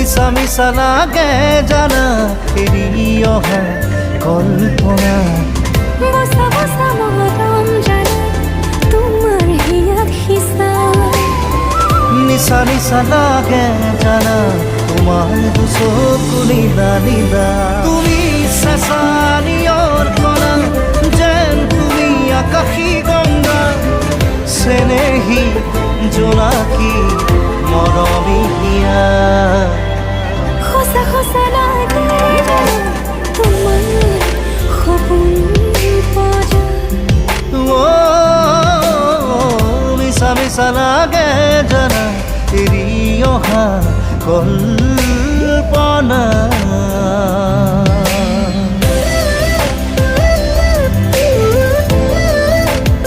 মিছা মিছা লাগে জানা এৰি অহা কল্পনা বসা বসা মৰম জানা তোমাৰ হিয়াক হিচা নিচা নিচা লাগে জানা তোমাৰ দুচকু নীলা নীলা তুমি চেঁচা নিয়ৰ কণা যেন তুমি আকাশী গংগা চেনেহী জোনাকী মৰমী হিয়া সঁচা সঁচা লাগে তোমাৰ সপোন পজা মিছা মিছা লাগে জানা এৰি অহা কল্পনা